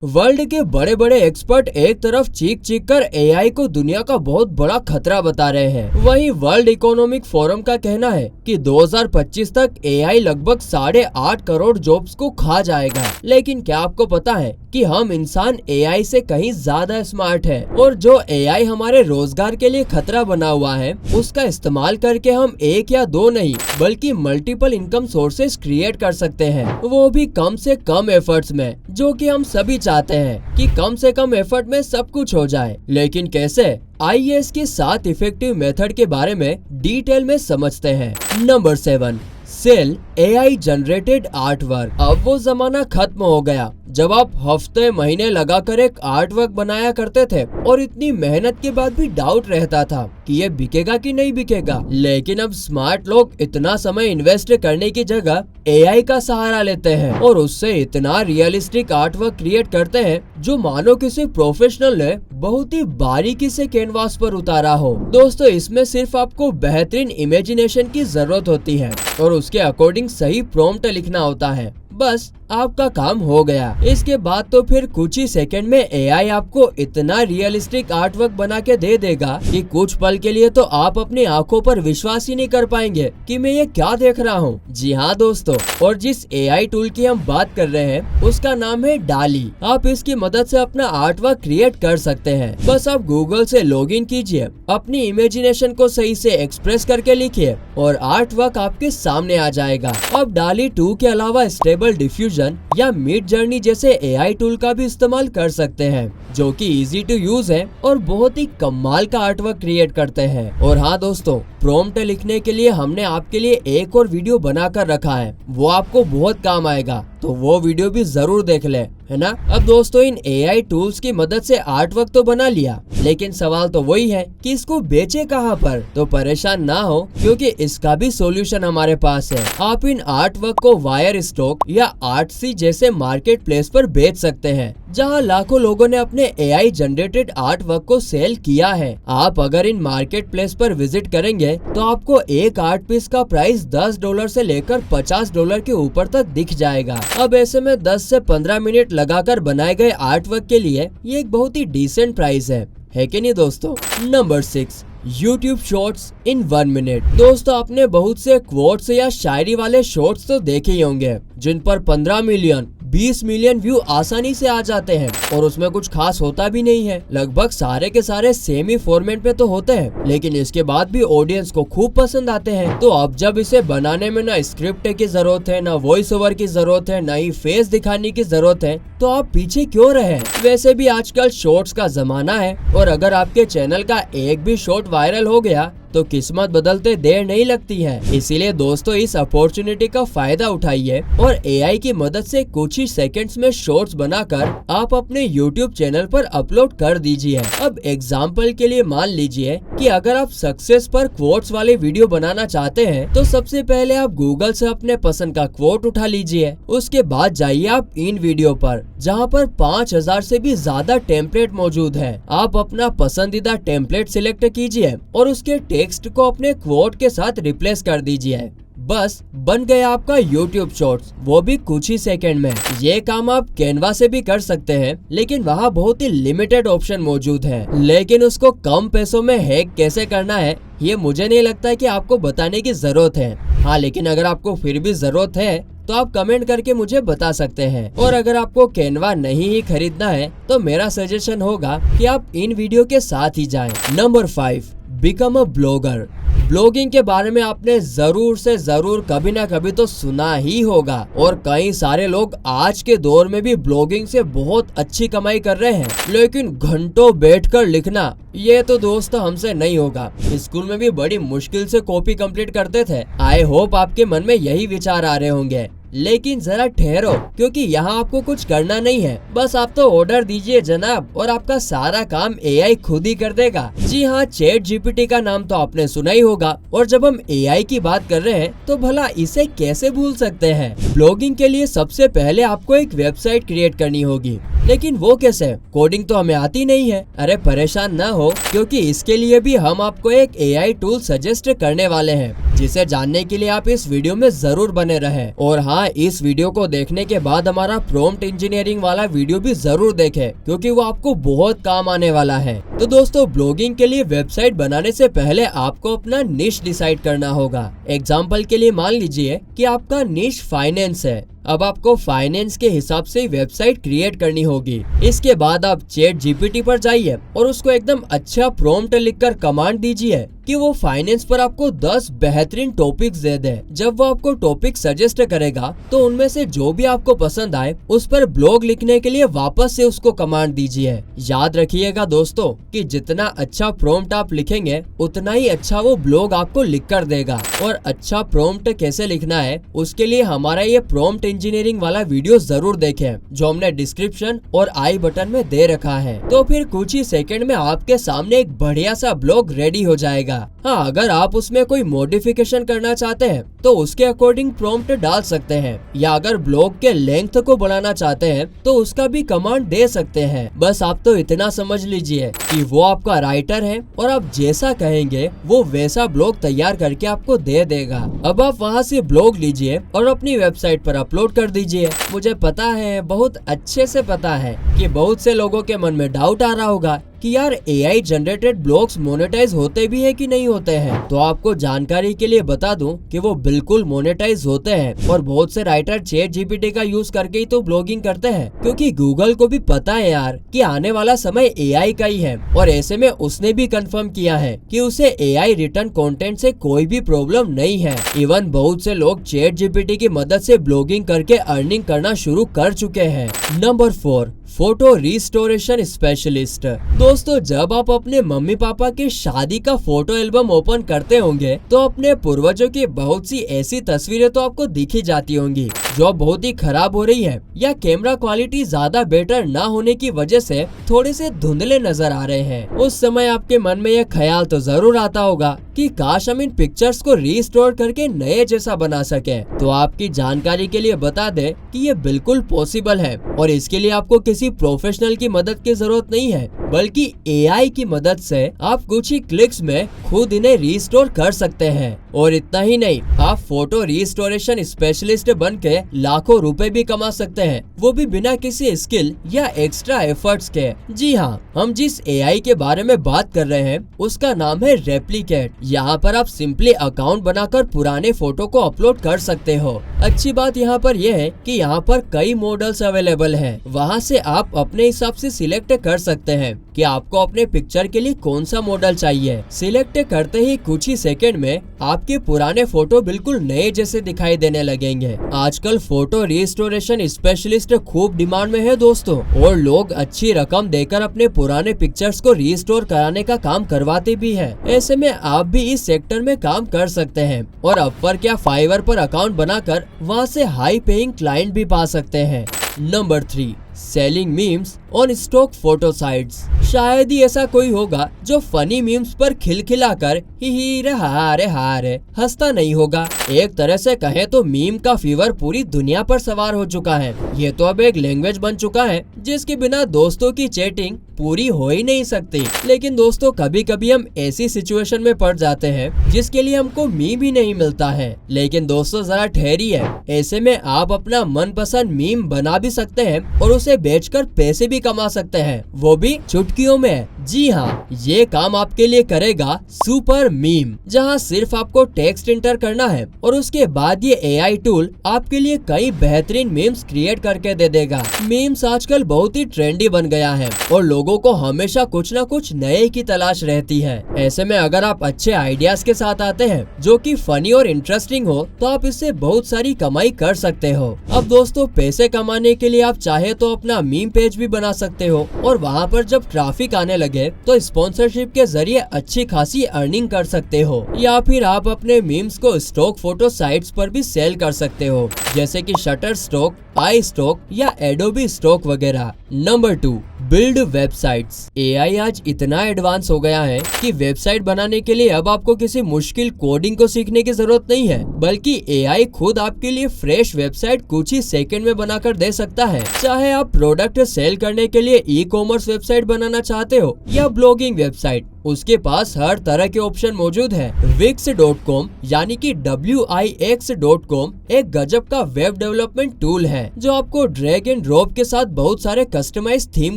World के बड़े बड़े एक्सपर्ट एक तरफ चीख चीख कर एआई को दुनिया का बहुत बड़ा खतरा बता रहे हैं। वहीं वर्ल्ड इकोनॉमिक फोरम का कहना है कि 2025 तक एआई लगभग 8.5 करोड़ जॉब्स को खा जाएगा। लेकिन क्या आपको पता है कि हम इंसान एआई से कहीं ज्यादा स्मार्ट है और जो एआई हमारे रोजगार के लिए खतरा बना हुआ है, उसका इस्तेमाल करके हम एक या दो नहीं बल्कि मल्टीपल इनकम सोर्सेस क्रिएट कर सकते हैं, वो भी कम से कम एफर्ट्स में, जो कि हम सभी चाहते हैं कि कम से कम एफर्ट में सब कुछ हो जाए। लेकिन कैसे? आइए इसके 7 इफेक्टिव मेथड के बारे में डिटेल में समझते हैं। Number 7, sell AI generated art work. अब वो जमाना खत्म हो गया जब आप हफ्ते महीने लगाकर एक आर्ट वर्क बनाया करते थे और इतनी मेहनत के बाद भी डाउट रहता था कि ये बिकेगा कि नहीं बिकेगा। लेकिन अब स्मार्ट लोग इतना समय इन्वेस्ट करने की जगह एआई का सहारा लेते हैं और उससे इतना रियलिस्टिक आर्ट वर्क क्रिएट करते हैं जो मानो किसी प्रोफेशनल ने बहुत ही बारीकी से कैनवास पर उतारा हो। दोस्तों, इसमें सिर्फ आपको बेहतरीन इमेजिनेशन की जरूरत होती है और उसके अकॉर्डिंग सही प्रॉम्प्ट लिखना होता है, बस आपका काम हो गया। इसके बाद तो फिर कुछ ही सेकंड में एआई आपको इतना रियलिस्टिक आर्ट वर्क बना के दे देगा कि कुछ पल के लिए तो आप अपनी आंखों पर विश्वास ही नहीं कर पाएंगे कि मैं ये क्या देख रहा हूँ। जी हाँ दोस्तों, और जिस एआई टूल की हम बात कर रहे हैं उसका नाम है डाली। आप इसकी मदद से अपना आर्ट वर्क क्रिएट कर सकते हैं। बस आप गूगल से लॉग इन कीजिए, अपनी इमेजिनेशन को सही से एक्सप्रेस करके लिखिए और आर्ट वर्क आपके सामने आ जाएगा। अब डाली 2 के अलावा स्टेबल डिफ्यूजन या मिड जर्नी जैसे एआई टूल का भी इस्तेमाल कर सकते हैं, जो कि इजी टू यूज है और बहुत ही कमाल का आर्टवर्क क्रिएट करते हैं। और हाँ दोस्तों, प्रॉम्प्ट लिखने के लिए हमने आपके लिए एक और वीडियो बनाकर रखा है, वो आपको बहुत काम आएगा, तो वो वीडियो भी जरूर देख ले, है ना। अब दोस्तों, इन एआई टूल्स की मदद से आर्ट वर्क तो बना लिया, लेकिन सवाल तो वही है कि इसको बेचे कहाँ पर। तो परेशान ना हो, क्योंकि इसका भी सॉल्यूशन हमारे पास है। आप इन आर्ट वर्क को वायर स्टॉक या आर्टसी जैसे मार्केट प्लेस पर बेच सकते हैं, जहां लाखों लोगों ने अपने एआई जनरेटेड आर्ट वर्क को सेल किया है। आप अगर इन मार्केट प्लेस पर विजिट करेंगे तो आपको एक आर्ट पीस का प्राइस $10 से लेकर $50 के ऊपर तक दिख जाएगा। अब ऐसे में 10 से 15 मिनट लगाकर बनाए गए आर्ट वर्क के लिए ये एक बहुत ही डिसेंट प्राइस है कि नहीं दोस्तों। नंबर 6, YouTube शॉर्ट्स इन 1 मिनट। दोस्तों, आपने बहुत से क्वोट्स या शायरी वाले शॉर्ट्स तो देखे ही होंगे जिन पर 15 मिलियन 20 मिलियन व्यू आसानी से आ जाते हैं और उसमें कुछ खास होता भी नहीं है। लगभग सारे के सारे सेम ही फॉर्मेट में तो होते हैं, लेकिन इसके बाद भी ऑडियंस को खूब पसंद आते हैं। तो अब जब इसे बनाने में ना स्क्रिप्ट की जरूरत है, ना वॉइस ओवर की जरूरत है, ना ही फेस दिखाने की जरूरत है, तो आप पीछे क्यों रहे। वैसे भी आजकल शॉर्ट्स का जमाना है और अगर आपके चैनल का एक भी शॉर्ट वायरल हो गया तो किस्मत बदलते देर नहीं लगती है। इसीलिए दोस्तों, इस अपॉर्चुनिटी का फायदा उठाइए और एआई की मदद से कुछ ही सेकंड्स में शॉर्ट्स बनाकर आप अपने YouTube चैनल पर अपलोड कर दीजिए। अब एग्जाम्पल के लिए मान लीजिए कि अगर आप सक्सेस पर क्वोट्स वाले वीडियो बनाना चाहते हैं, तो सबसे पहले आप गूगल से अपने पसंद का क्वोट उठा लीजिए। उसके बाद जाइए आप इन वीडियो पर, जहाँ पर 5000 से भी ज्यादा टेम्पलेट मौजूद है। आप अपना पसंदीदा टेम्पलेट सिलेक्ट कीजिए और उसके टेक्स्ट को अपने क्वोट के साथ रिप्लेस कर दीजिए। बस बन गया आपका YouTube शॉर्ट्स, वो भी कुछ ही सेकंड में। ये काम आप कैनवा से भी कर सकते हैं, लेकिन वहाँ बहुत ही लिमिटेड ऑप्शन मौजूद है। लेकिन उसको कम पैसों में हैक कैसे करना है, ये मुझे नहीं लगता कि आपको बताने की जरूरत है। हाँ, लेकिन अगर आपको फिर भी जरूरत है तो आप कमेंट करके मुझे बता सकते हैं। और अगर आपको कैनवा नहीं ही खरीदना है तो मेरा सजेशन होगा कि आप इन वीडियो के साथ ही जाएं। Number 5, become a blogger. Blogging के बारे में आपने जरूर से जरूर कभी ना कभी तो सुना ही होगा और कई सारे लोग आज के दौर में भी ब्लॉगिंग से बहुत अच्छी कमाई कर रहे हैं। लेकिन घंटों बैठकर लिखना, ये तो दोस्तों हमसे नहीं होगा। स्कूल में भी बड़ी मुश्किल से कॉपी कंप्लीट करते थे। आई होप आपके मन में यही विचार आ रहे होंगे, लेकिन जरा ठहरो, क्योंकि यहाँ आपको कुछ करना नहीं है। बस आप तो ऑर्डर दीजिए जनाब और आपका सारा काम एआई खुद ही कर देगा। जी हाँ, चैट जीपीटी का नाम तो आपने सुना ही होगा। और जब हम एआई की बात कर रहे हैं तो भला इसे कैसे भूल सकते हैं। ब्लॉगिंग के लिए सबसे पहले आपको एक वेबसाइट क्रिएट करनी होगी, लेकिन वो कैसे? कोडिंग तो हमें आती नहीं है। अरे परेशान न हो, क्योंकि इसके लिए भी हम आपको एक एआई टूल सजेस्ट करने वाले हैं, जिसे जानने के लिए आप इस वीडियो में जरूर बने रहें। और हाँ हाँ, इस वीडियो को देखने के बाद हमारा प्रॉम्प्ट इंजीनियरिंग वाला वीडियो भी जरूर देखें, क्योंकि वो आपको बहुत काम आने वाला है। तो दोस्तों, ब्लॉगिंग के लिए वेबसाइट बनाने से पहले आपको अपना निश डिसाइड करना होगा। एग्जाम्पल के लिए मान लीजिए कि आपका निश फाइनेंस है। अब आपको फाइनेंस के हिसाब से वेबसाइट क्रिएट करनी होगी। इसके बाद आप चैट जीपीटी पर जाइए और उसको एकदम अच्छा प्रॉम्प्ट लिखकर कमांड दीजिए कि वो फाइनेंस पर आपको 10 बेहतरीन टॉपिक्स दे दे। जब वो आपको टॉपिक सजेस्ट करेगा तो उनमें से जो भी आपको पसंद आए उस पर ब्लॉग लिखने के लिए वापस से उसको कमांड दीजिए। याद रखिएगा दोस्तों कि जितना अच्छा प्रॉम्प्ट आप लिखेंगे उतना ही अच्छा वो ब्लॉग आपको लिख कर देगा। और अच्छा प्रॉम्प्ट कैसे लिखना है उसके लिए हमारा ये प्रॉम्प्ट इंजीनियरिंग वाला वीडियो जरूर देखें, जो हमने डिस्क्रिप्शन और आई बटन में दे रखा है। तो फिर कुछ ही सेकंड में आपके सामने एक बढ़िया सा ब्लॉग रेडी हो जाएगा। हाँ, अगर आप उसमें कोई मॉडिफिकेशन करना चाहते हैं तो उसके अकॉर्डिंग प्रॉम्प्ट डाल सकते हैं, या अगर ब्लॉग के लेंथ को बढ़ाना चाहते हैं तो उसका भी कमांड दे सकते हैं। बस आप तो इतना समझ लीजिए कि वो आपका राइटर है और आप जैसा कहेंगे वो वैसा ब्लॉग तैयार करके आपको दे देगा। अब आप वहाँ से ब्लॉग लीजिए और अपनी वेबसाइट पर अपलोड कर दीजिए। मुझे पता है, बहुत अच्छे से पता है कि बहुत से लोगों के मन में डाउट आ रहा होगा कि यार AI जनरेटेड ब्लॉग्स मोनेटाइज होते भी है कि नहीं होते हैं। तो आपको जानकारी के लिए बता दूं कि वो बिल्कुल मोनेटाइज होते हैं, और बहुत से राइटर चैट जीपीटी का यूज करके ही तो ब्लॉगिंग करते हैं, क्योंकि गूगल को भी पता है यार कि आने वाला समय AI का ही है। और ऐसे में उसने भी कंफर्म किया है कि उसे AI रिटर्न कंटेंट से कोई भी प्रॉब्लम नहीं है। इवन बहुत से लोग चैट जीपीटी की मदद से ब्लॉगिंग करके अर्निंग करना शुरू कर चुके हैं। Number 4, photo restoration specialist. दोस्तों, जब आप अपने मम्मी पापा की शादी का फोटो एल्बम ओपन करते होंगे तो अपने पूर्वजों की बहुत सी ऐसी तस्वीरें तो आपको दिखी जाती होंगी जो बहुत ही खराब हो रही है, या कैमरा क्वालिटी ज्यादा बेटर ना होने की वजह से थोड़े से धुंधले नजर आ रहे हैं। उस समय आपके मन में यह ख्याल तो जरूर आता होगा कि काश हम इन पिक्चर्स को रिस्टोर करके नए जैसा बना सके। तो आपकी जानकारी के लिए बता दें कि ये बिल्कुल पॉसिबल है, और इसके लिए आपको किसी प्रोफेशनल की मदद की जरूरत नहीं है, बल्कि AI की मदद से आप कुछ ही क्लिक्स में खुद इन्हें रिस्टोर कर सकते हैं। और इतना ही नहीं, आप फोटो रिस्टोरेशन स्पेशलिस्ट बनके लाखों रुपए भी कमा सकते हैं, वो भी बिना किसी स्किल या एक्स्ट्रा एफर्ट्स के। जी हाँ, हम जिस AI के बारे में बात कर रहे हैं उसका नाम है रेप्लिकेट। यहाँ पर आप सिंपली अकाउंट बनाकर पुराने फोटो को अपलोड कर सकते हो। अच्छी बात यहाँ पर यह है कि यहाँ पर कई मॉडल्स अवेलेबल हैं। वहाँ से आप अपने हिसाब से सिलेक्ट कर सकते हैं कि आपको अपने पिक्चर के लिए कौन सा मॉडल चाहिए। सिलेक्ट करते ही कुछ ही सेकंड में आपके पुराने फोटो बिल्कुल नए जैसे दिखाई देने लगेंगे। आजकल फोटो रिस्टोरेशन स्पेशलिस्ट खूब डिमांड में है दोस्तों, और लोग अच्छी रकम देकर अपने पुराने पिक्चर्स को रिस्टोर कराने का काम करवाते भी हैं। ऐसे में आप भी इस सेक्टर में काम कर सकते हैं और अपवर्क या फाइवर पर अकाउंट बनाकर वहां से हाई पेइंग क्लाइंट भी पा सकते हैं। Number 3, selling memes on stock photo sites. शायद ही ऐसा कोई होगा जो फनी मीम्स पर खिलखिलाकर ही रे हारे हंसता नहीं होगा। एक तरह से कहें तो मीम का फीवर पूरी दुनिया पर सवार हो चुका है। ये तो अब एक लैंग्वेज बन चुका है जिसके बिना दोस्तों की चैटिंग पूरी हो ही नहीं सकती। लेकिन दोस्तों, कभी कभी हम ऐसी सिचुएशन में पड़ जाते हैं जिसके लिए हमको मीम ही नहीं मिलता है। लेकिन दोस्तों, जरा ठहरिए, ऐसे में आप अपना मनपसंद मीम बना भी सकते हैं और उसे बेचकर पैसे भी कमा सकते हैं, वो भी चुटकियों में। जी हाँ, ये काम आपके लिए करेगा सुपर मीम, जहाँ सिर्फ आपको टेक्स्ट इंटर करना है और उसके बाद ये AI टूल आपके लिए कई बेहतरीन मीम्स क्रिएट करके दे देगा। मीम्स आजकल बहुत ही ट्रेंडी बन गया है और लोगों को हमेशा कुछ न कुछ नए की तलाश रहती है। ऐसे में अगर आप अच्छे आइडियाज के साथ आते हैं जो कि फनी और इंटरेस्टिंग हो तो आप इससे बहुत सारी कमाई कर सकते हो। अब दोस्तों, पैसे कमाने के लिए आप चाहे तो अपना मीम पेज भी बना सकते हो, और वहाँ पर जब ट्रैफिक आने लगे तो स्पॉन्सरशिप के जरिए अच्छी खासी अर्निंग कर सकते हो। या फिर आप अपने मीम्स को स्टॉक फोटो साइट्स पर भी सेल कर सकते हो, जैसे कि शटर स्टॉक, आई स्टॉक या एडोबी स्टॉक वगैरह। Number 2, build websites. AI आज इतना एडवांस हो गया है कि वेबसाइट बनाने के लिए अब आपको किसी मुश्किल कोडिंग को सीखने की जरूरत नहीं है, बल्कि AI खुद आपके लिए फ्रेश वेबसाइट कुछ ही सेकंड में बनाकर दे सकता है। चाहे आप प्रोडक्ट सेल करने के लिए ई-कॉमर्स वेबसाइट बनाना चाहते हो या ब्लॉगिंग वेबसाइट, उसके पास हर तरह के ऑप्शन मौजूद है। Wix.com यानी कि Wix.com एक गजब का वेब डेवलपमेंट टूल है जो आपको ड्रैग एंड ड्रॉप के साथ बहुत सारे कस्टमाइज थीम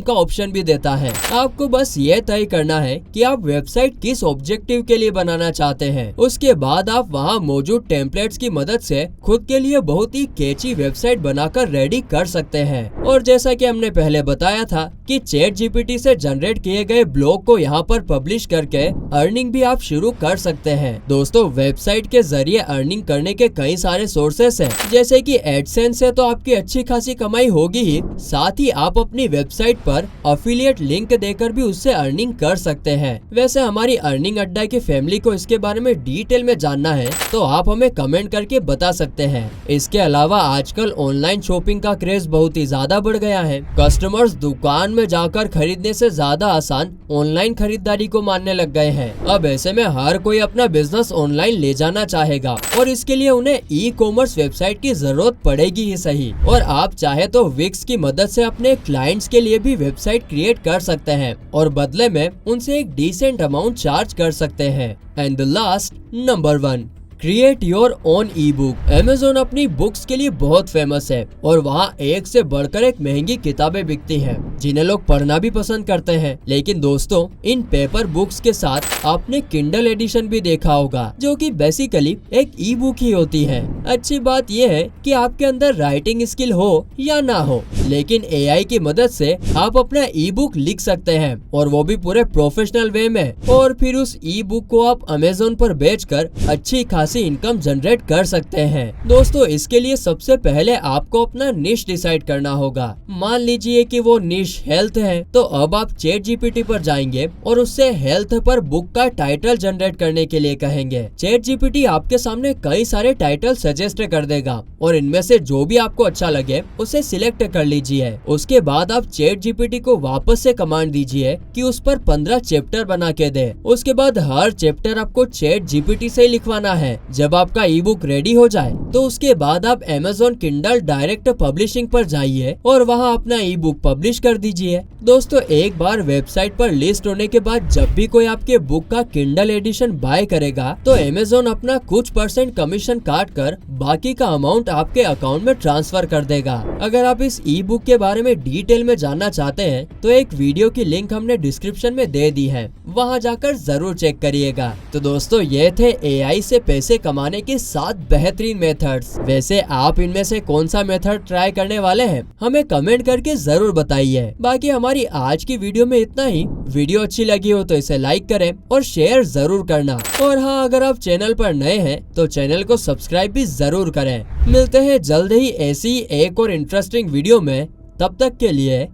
का ऑप्शन भी देता है। आपको बस ये तय करना है कि आप वेबसाइट किस ऑब्जेक्टिव के लिए बनाना चाहते हैं। उसके बाद आप वहाँ मौजूद टेम्पलेट्स की मदद से खुद के लिए बहुत ही कैची वेबसाइट बनाकर रेडी कर सकते हैं। और जैसा कि हमने पहले बताया था कि ChatGPT से जनरेट किए गए ब्लॉग को यहाँ पर पब्लिश करके अर्निंग भी आप शुरू कर सकते हैं। दोस्तों, वेबसाइट के जरिए अर्निंग करने के कई सारे सोर्सेस हैं, जैसे कि एडसेंस से तो आपकी अच्छी खासी कमाई होगी ही, साथ ही आप अपनी वेबसाइट पर अफिलिएट लिंक देकर भी उससे अर्निंग कर सकते हैं। वैसे हमारी अर्निंग अड्डा की फैमिली को इसके बारे में डिटेल में जानना है तो आप हमें कमेंट करके बता सकते हैं। इसके अलावा आजकल ऑनलाइन शॉपिंग का क्रेज बहुत ही ज्यादा बढ़ गया है। कस्टमर्स दुकान में जाकर खरीदने से ज्यादा आसान ऑनलाइन खरीदारी को मानने लग गए हैं। अब ऐसे में हर कोई अपना बिजनेस ऑनलाइन ले जाना चाहेगा और इसके लिए उन्हें ई-कॉमर्स वेबसाइट की जरूरत पड़ेगी ही सही। और आप चाहे तो विक्स की मदद से अपने क्लाइंट्स के लिए भी वेबसाइट क्रिएट कर सकते हैं और बदले में उनसे एक डिसेंट अमाउंट चार्ज कर सकते हैं। And the last, number 1, create your own E book. Amazon अपनी बुक्स के लिए बहुत फेमस है और वहाँ एक से बढ़कर एक महंगी किताबें बिकती हैं जिन्हें लोग पढ़ना भी पसंद करते हैं। लेकिन दोस्तों, इन पेपर बुक्स के साथ आपने किंडल एडिशन भी देखा होगा जो कि बेसिकली एक ई बुक ही होती है। अच्छी बात यह है कि आपके अंदर राइटिंग स्किल हो या ना हो, लेकिन AI की मदद से आप अपना ई बुक लिख सकते हैं और वो भी पूरे प्रोफेशनल वे में। और फिर उस ई बुक को आप Amazon पर बेचकर अच्छी खासी इनकम जनरेट कर सकते हैं। दोस्तों, इसके लिए सबसे पहले आपको अपना निश डिसाइड करना होगा। मान लीजिए कि वो निश हेल्थ है, तो अब आप ChatGPT पर जाएंगे और उससे हेल्थ पर बुक का टाइटल जनरेट करने के लिए कहेंगे। ChatGPT आपके सामने कई सारे टाइटल सजेस्ट कर देगा और इनमें से जो भी आपको अच्छा लगे उसे सिलेक्ट कर लीजिए। उसके बाद आप ChatGPT को वापस से कमांड दीजिए कि उस पर 15 चैप्टर बना के दे। उसके बाद हर चैप्टर आपको ChatGPT से लिखवाना है। जब आपका ई बुक रेडी हो जाए तो उसके बाद आप Amazon Kindle डायरेक्ट पब्लिशिंग पर जाइए और वहां अपना ई बुक पब्लिश कर दीजिए। दोस्तों, एक बार वेबसाइट पर लिस्ट होने के बाद जब भी कोई आपके बुक का Kindle एडिशन बाय करेगा तो Amazon अपना कुछ % कमीशन काट कर बाकी का अमाउंट आपके अकाउंट में ट्रांसफर कर देगा। अगर आप इस ई बुक के बारे में डिटेल में जानना चाहते हैं तो एक वीडियो की लिंक हमने डिस्क्रिप्शन में दे दी है, वहां जाकर जरूर चेक करिएगा। तो दोस्तों, ये थे AI से पैसे कमाने के 7 बेहतरीन मेथड्स। वैसे आप इनमें से कौन सा मेथड ट्राई करने वाले हैं, हमें कमेंट करके जरूर बताइए। बाकी हमारी आज की वीडियो में इतना ही। वीडियो अच्छी लगी हो तो इसे लाइक करें और शेयर जरूर करना। और हाँ, अगर आप चैनल पर नए हैं तो चैनल को सब्सक्राइब भी जरूर करें। मिलते हैं जल्द ही ऐसी एक और इंटरेस्टिंग वीडियो में। तब तक के लिए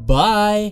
बाय।